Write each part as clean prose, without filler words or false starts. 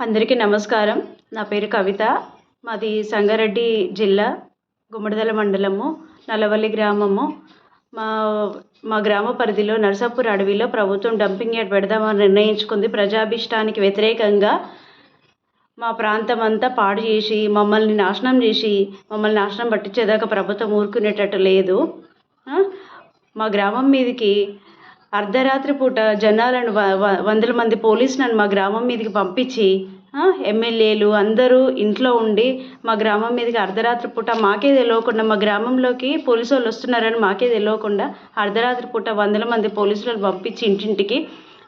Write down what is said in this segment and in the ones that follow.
అందరికీ నమస్కారం. నా పేరు కవిత. మాది సంగారెడ్డి జిల్లా, గుమ్మడిదల మండలము, నల్లవల్లి గ్రామము. మా మా గ్రామ పరిధిలో నరసాపూర్ అడవిలో ప్రభుత్వం డంపింగ్ యార్డ్ పెడదామని నిర్ణయించుకుంది. ప్రజాభిష్టానికి వ్యతిరేకంగా మా ప్రాంతం అంతా పాడు చేసి మమ్మల్ని నాశనం పట్టించేదాకా ప్రభుత్వం ఊరుకునేటట్టు లేదు. మా గ్రామం మీదకి అర్ధరాత్రి పూట జనాలను వందల మంది పోలీసులను మా గ్రామం మీదకి పంపించి ఎమ్మెల్యేలు అందరూ ఇంట్లో ఉండి మా గ్రామం మీదకి అర్ధరాత్రి పూట మాకే తెలియకుండా, మా గ్రామంలోకి పోలీసు వాళ్ళు వస్తున్నారని మాకే తెలియకుండా అర్ధరాత్రి పూట వందల మంది పోలీసులను పంపించి ఇంటింటికి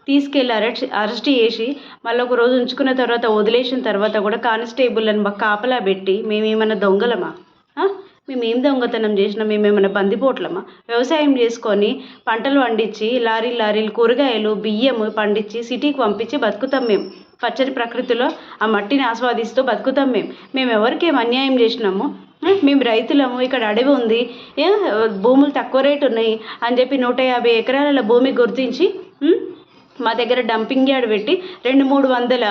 తీసుకెళ్ళి అరెస్ట్ చేసి మళ్ళీ ఒక రోజు ఉంచుకున్న తర్వాత వదిలేసిన తర్వాత కూడా కానిస్టేబుల్ని మాకు కాపలా పెట్టి మేమేమన్నా దొంగలమా? మేమేం దొంగతనం చేసినా? మేమేమైనా బందిపోట్లమా? వ్యవసాయం చేసుకొని పంటలు పండించి లారీలు కూరగాయలు బియ్యం పండించి సిటీకి పంపించి బతుకుతాం. మేము పచ్చని ప్రకృతిలో ఆ మట్టిని ఆస్వాదిస్తూ బతుకుతాం. మేము ఎవరికేం అన్యాయం చేసినాము? మేము రైతులము, ఇక్కడ అడవి ఉంది, భూములు తక్కువ రేటు ఉన్నాయి అని చెప్పి 150 ఎకరాల భూమి గుర్తించి మా దగ్గర డంపింగ్ యార్డ్ పెట్టి 200-300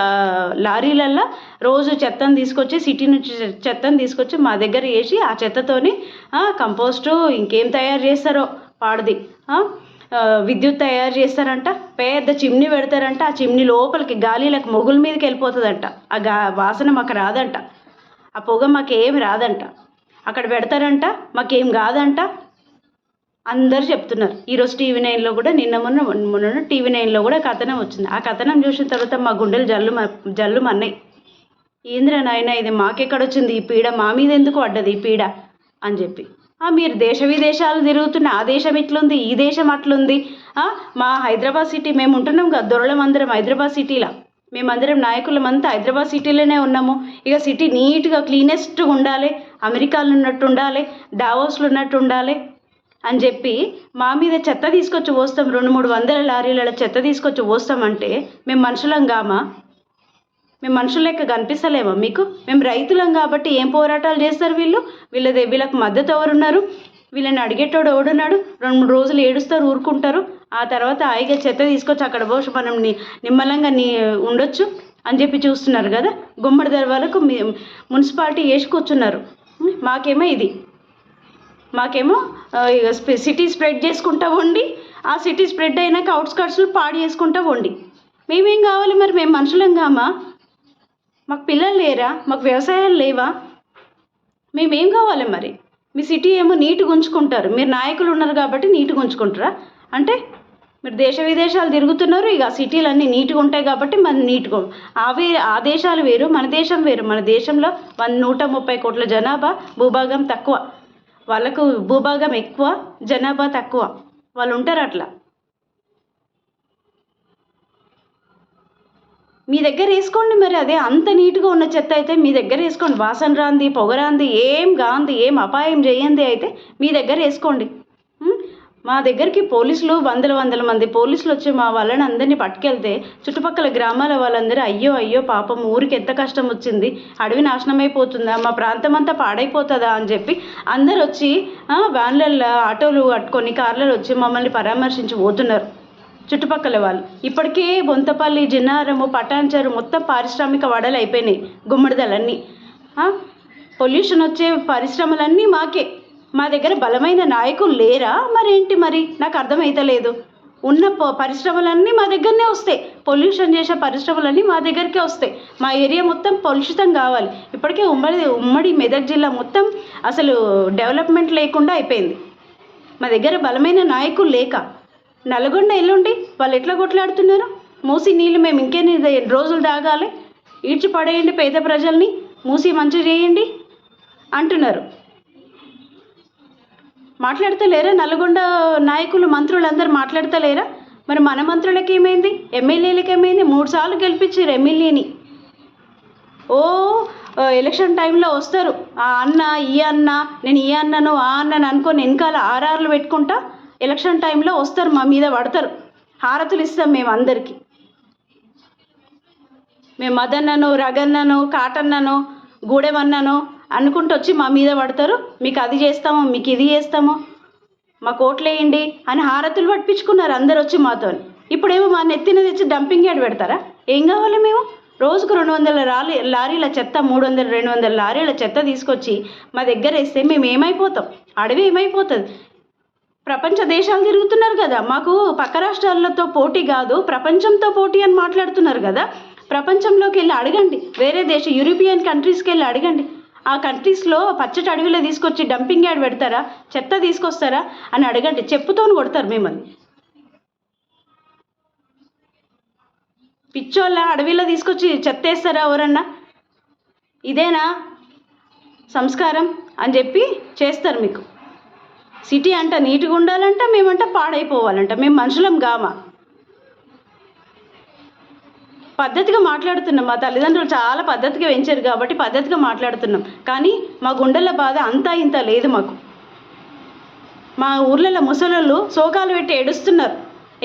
లారీలల్లో రోజు చెత్తను తీసుకొచ్చి సిటీ నుంచి చెత్తను తీసుకొచ్చి మా దగ్గర వేసి ఆ చెత్తతోని కంపోస్టు ఇంకేం తయారు చేస్తారో పాడుది విద్యుత్ తయారు చేస్తారంట. పెద్ద చిమ్నీ పెడతారంట. ఆ చిమ్నీ లోపలికి గాలిలకు మొగుల మీదకి వెళ్ళిపోతుందంట. ఆ వాసన మాకు రాదంట. ఆ పొగ మాకేం రాదంట. అక్కడ పెడతారంట, మాకేం కాదంట. అందరు చెప్తున్నారు. ఈరోజు టీవీ 9లో కూడా మొన్న టీవీ 9లో కూడా కథనం వచ్చింది. ఆ కథనం చూసిన తర్వాత మా గుండెలు జల్లు మన్నాయి. ఏంద్రా నాయన, ఇది మాకెక్కడొచ్చింది ఈ పీడ? మా మీద ఎందుకు పడ్డది ఈ పీడ అని చెప్పి. మీరు దేశ విదేశాలు తిరుగుతున్న ఆ దేశం ఇట్లుంది, ఈ దేశం అట్లుంది. మా హైదరాబాద్ సిటీ, మేము ఉంటున్నాం కదా దొరలమందరం హైదరాబాద్ సిటీలో. మేమందరం నాయకులమంతా హైదరాబాద్ సిటీలోనే ఉన్నాము. ఇక సిటీ నీట్గా క్లీనెస్ట్గా ఉండాలి, అమెరికాలో ఉన్నట్టు ఉండాలి, డావోస్లో ఉన్నట్టు ఉండాలి అని చెప్పి మా మీద చెత్త తీసుకొచ్చి పోస్తాం. 200-300 లారీల చెత్త తీసుకొచ్చి పోస్తామంటే మేము మనుషులం కామా? మేము మనుషుల లెక్క కనిపిస్తలేమా మీకు? మేము రైతులం కాబట్టి ఏం పోరాటాలు చేస్తారు వీళ్ళకు మద్దతు ఎవరున్నారు? వీళ్ళని అడిగేటోడు ఎవడున్నాడు? 2-3 రోజులు ఏడుస్తారు, ఊరుకుంటారు. ఆ తర్వాత హాయిగా చెత్త తీసుకొచ్చి అక్కడ పోసి మనం నిమ్మలంగా ఉండొచ్చు అని చెప్పి చూస్తున్నారు కదా. గుమ్మడిదల వాళ్ళకు మున్సిపాలిటీ వేసి కూర్చున్నారు. మాకేమో సిటీ స్ప్రెడ్ చేసుకుంటా ఉండి, ఆ సిటీ స్ప్రెడ్ అయినాక అవుట్స్కట్స్లో పాడు చేసుకుంటా ఉండి. మేమేం కావాలి మరి? మేము మనుషులం కామా? మాకు పిల్లలు లేరా? మాకు వ్యవసాయాలు లేవా? మేమేం కావాలి మరి? మీ సిటీ ఏమో నీట్గా ఉంచుకుంటారు, మీరు నాయకులు ఉన్నారు కాబట్టి నీట్గా ఉంచుకుంటారా? అంటే మీరు దేశ విదేశాలు తిరుగుతున్నారు, ఇక సిటీలన్నీ నీట్గా ఉంటాయి కాబట్టి మన నీట్గా. ఆ దేశాలు వేరు, మన దేశం వేరు. మన దేశంలో 130 కోట్ల జనాభా, భూభాగం తక్కువ. వాళ్ళకు భూభాగం ఎక్కువ, జనాభా తక్కువ. వాళ్ళు ఉంటారు అట్లా. మీ దగ్గర వేసుకోండి మరి. అదే అంత నీట్గా ఉన్న చెత్త అయితే మీ దగ్గర వేసుకోండి. వాసన రాంది, పొగరాంది, ఏం గాంది, ఏం అపాయం చేయంది అయితే మీ దగ్గర వేసుకోండి. మా దగ్గరికి పోలీసులు వందల మంది పోలీసులు వచ్చి మా వాళ్ళని అందరినీ పట్టుకెళ్తే చుట్టుపక్కల గ్రామాల వాళ్ళందరూ అయ్యో పాపం, ఊరికి ఎంత కష్టం వచ్చింది, అడవి నాశనం అయిపోతుందా, మా ప్రాంతం అంతా పాడైపోతుందా అని చెప్పి అందరు వచ్చి వ్యాన్లలో, ఆటోలు కట్టుకొని, కార్లలో వచ్చి మమ్మల్ని పరామర్శించి పోతున్నారు చుట్టుపక్కల వాళ్ళు. ఇప్పటికే బొంతపల్లి, జిన్నారము, పటాన్చెరు మొత్తం పారిశ్రామిక వాడలు అయిపోయినాయి. గుమ్మడిదలన్నీ పొల్యూషన్ వచ్చే పరిశ్రమలన్నీ మాకే. మా దగ్గర బలమైన నాయకులు లేరా? మరేంటి మరి? నాకు అర్థమైతలేదు. ఉన్న పరిశ్రమలన్నీ మా దగ్గరనే వస్తాయి. పొల్యూషన్ చేసే పరిశ్రమలన్నీ మా దగ్గరికే వస్తాయి. మా ఏరియా మొత్తం పొల్యూషన్ కావాలి. ఇప్పటికే ఉమ్మడి మెదక్ జిల్లా మొత్తం అసలు డెవలప్మెంట్ లేకుండా అయిపోయింది. మా దగ్గర బలమైన నాయకులు లేక. నల్గొండ ఎల్లుండి వాళ్ళు ఎట్లా కొట్లాడుతున్నారు? మూసి నీళ్ళు మేము ఇంకెన్ని రోజులు తాగాలి, ఈడ్చి పడేయండి పేద ప్రజల్ని, మూసి మంచి చేయండి అంటున్నారు. మాట్లాడతలేరా? నల్గొండ నాయకులు, మంత్రులు అందరూ మాట్లాడతలేరా? మరి మన మంత్రులకి ఏమైంది? ఎమ్మెల్యేలకి ఏమైంది? 3 సార్లు గెలిపించారు ఎమ్మెల్యేని. ఎలక్షన్ టైంలో వస్తారు, ఆ అన్న ఈ అన్న, నేను ఈ అన్నను ఆ అన్నను అనుకొని వెనకాల ఆర్ఆర్లు పెట్టుకుంటా ఎలక్షన్ టైంలో వస్తారు, మా మీద పడతారు. హారతులు ఇస్తాం మేము అందరికీ. మేము మదన్నను, రగన్నను, కాటన్నను, గూడెమన్నను అనుకుంటూ వచ్చి మా మీద పడతారు. మీకు అది చేస్తాము, మీకు ఇది చేస్తాము, మాకు ఓట్లేయండి అని హారతులు పట్టించుకున్నారు అందరు వచ్చి మాతో. ఇప్పుడేమో మా నెత్తిన తెచ్చి డంపింగ్ యార్డ్ పెడతారా? ఏం కావాలి మేము? రోజుకు 200 లారీల చెత్త, 300 200 లారీల చెత్త తీసుకొచ్చి మా దగ్గర వేస్తే మేము ఏమైపోతాం? అడవి ఏమైపోతుంది? ప్రపంచ దేశాలు తిరుగుతున్నారు కదా, మాకు పక్క రాష్ట్రాలతో పోటీ కాదు ప్రపంచంతో పోటీ అని మాట్లాడుతున్నారు కదా. ప్రపంచంలోకి వెళ్ళి అడగండి, వేరే యూరోపియన్ కంట్రీస్కి వెళ్ళి అడగండి. ఆ కంట్రీస్లో పచ్చటి అడవిలో తీసుకొచ్చి డంపింగ్ యార్డ్ పెడతారా, చెత్త తీసుకొస్తారా అని అడగండి. చెప్పుతోని కొడతారు మిమ్మల్ని. పిచ్చోళ్ళ అడవిలో తీసుకొచ్చి చెత్త వేస్తారా ఎవరన్నా? ఇదేనా సంస్కారం అని చెప్పి చేస్తారు మీకు. సిటీ అంట నీట్గా ఉండాలంట, మేమంట పాడైపోవాలంట. మేము మనుషులం గామా? పద్ధతిగా మాట్లాడుతున్నాం. మా తల్లిదండ్రులు చాలా పద్ధతిగా పెంచారు కాబట్టి పద్ధతిగా మాట్లాడుతున్నాం. కానీ మా గుండెల బాధ అంతా ఇంత లేదు మాకు. మా ఊర్లలో ముసలోళ్ళు శోకాలు పెట్టి ఏడుస్తున్నారు.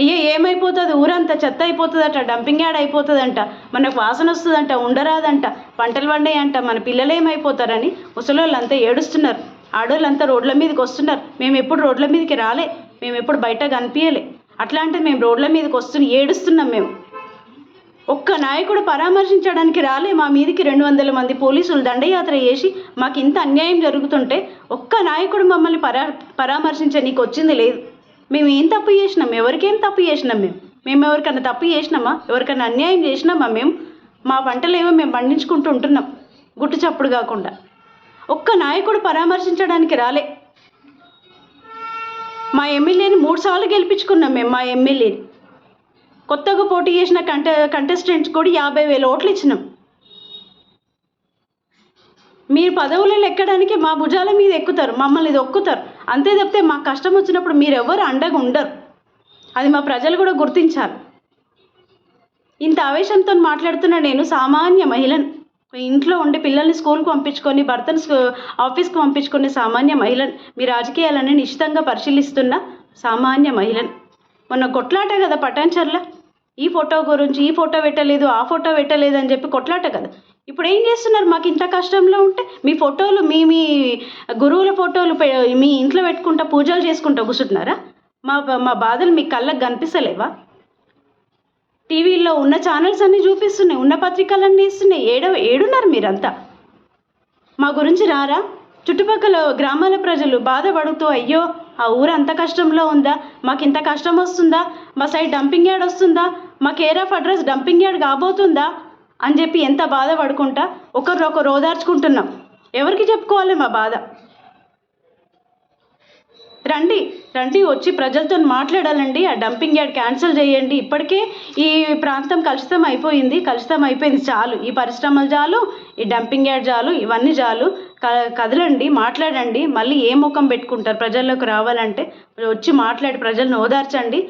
అయ్యో ఏమైపోతుంది, ఊరంతా చెత్త అయిపోతుందట, డంపింగ్ యార్డ్ అయిపోతుందంట, మనకు వాసన వస్తుందంట, ఉండరాదంట, పంటలు పండాయంట, మన పిల్లలు ఏమైపోతారని ముసలోళ్ళంతా ఏడుస్తున్నారు. ఆడోళ్ళంతా రోడ్ల మీదకి వస్తున్నారు. మేము ఎప్పుడు రోడ్ల మీదకి రాలే, మేము ఎప్పుడు బయట కనిపించలే. అట్లాంటిది మేము రోడ్ల మీదకి ఏడుస్తున్నాం. మేము ఒక్క నాయకుడు పరామర్శించడానికి రాలే. మా మీదకి 200 మంది పోలీసులు దండయాత్ర చేసి మాకు ఇంత అన్యాయం జరుగుతుంటే ఒక్క నాయకుడు మమ్మల్ని పరామర్శించనీకి వచ్చింది లేదు. మేము ఏం తప్పు చేసినాం? ఎవరికేం తప్పు చేసినాం? మేము ఎవరికన్నా తప్పు చేసినామా? ఎవరికన్నా అన్యాయం చేసినామా? మా పంటలేమో మేము పండించుకుంటూ ఉంటున్నాం గుట్టు చప్పుడు కాకుండా. ఒక్క నాయకుడు పరామర్శించడానికి రాలే. మా ఎమ్మెల్యేని 3 సార్లు గెలిపించుకున్నాం మేము. మా ఎమ్మెల్యేని కొత్తగా పోటీ చేసిన కంటెస్టెంట్స్ కూడా 50,000 ఓట్లు ఇచ్చినాం. మీరు పదవులలో ఎక్కడానికి మా భుజాల మీద ఎక్కుతారు, మమ్మల్ని దొక్కుతారు అంతే తప్పితే మాకు కష్టం వచ్చినప్పుడు మీరెవ్వరు అండగా ఉండరు. అది మా ప్రజలు కూడా గుర్తించాలి. ఇంత ఆవేశంతో మాట్లాడుతున్న నేను సామాన్య మహిళను. ఇంట్లో ఉండి పిల్లల్ని స్కూల్కి పంపించుకొని, భర్తను ఆఫీస్కి పంపించుకునే సామాన్య మహిళను. మీ రాజకీయాలని నిశ్చితంగా పరిశీలిస్తున్న సామాన్య మహిళను. మొన్న కొట్లాట కదా పటాన్చర్ల, ఈ ఫోటో గురించి, ఈ ఫోటో పెట్టలేదు, ఆ ఫోటో పెట్టలేదు అని చెప్పి కొట్లాట కదా. ఇప్పుడు ఏం చేస్తున్నారు? మాకు ఇంత కష్టంలో ఉంటే మీ ఫోటోలు, మీ గురువుల ఫోటోలు మీ ఇంట్లో పెట్టుకుంటా పూజలు చేసుకుంటా కూర్చుంటున్నారా? మా బాధలు మీ కళ్ళకు కనిపిస్తలేవా? టీవీలో ఉన్న ఛానల్స్ అన్నీ చూపిస్తున్నాయి, ఉన్న పత్రికలన్నీ ఇస్తున్నాయి. ఏడున్నారు మీరంతా? మా గురించి రారా? చుట్టుపక్కల గ్రామాల ప్రజలు బాధపడుతూ అయ్యో ఆ ఊరు అంత కష్టంలో ఉందా, మాకు ఇంత కష్టం వస్తుందా, మా సైడ్ డంపింగ్ యార్డ్ వస్తుందా, మా care of address dumping yard కాబోతుందా అని చెప్పి ఎంత బాధపడుకుంటా ఒకరినొకరు ఓదార్చుకుంటున్నాం. ఎవరికి చెప్పుకోవాలి మా బాధ? రండి వచ్చి ప్రజలతో మాట్లాడాలండి. ఆ డంపింగ్ యార్డ్ క్యాన్సిల్ చేయండి. ఇప్పటికే ఈ ప్రాంతం కలుషితం అయిపోయింది చాలు. ఈ పరిశ్రమలు చాలు, ఈ డంపింగ్ యార్డ్ చాలు, ఇవన్నీ చాలు. కదలండి, మాట్లాడండి. మళ్ళీ ఏ ముఖం పెట్టుకుంటారు? ప్రజల్లోకి రావాలంటే వచ్చి మాట్లాడి ప్రజలను ఓదార్చండి.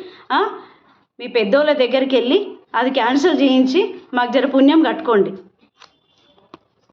మీ పెద్దోళ్ళ దగ్గరికి వెళ్ళి అది క్యాన్సిల్ చేయించి మాకు జర పుణ్యం కట్టుకోండి.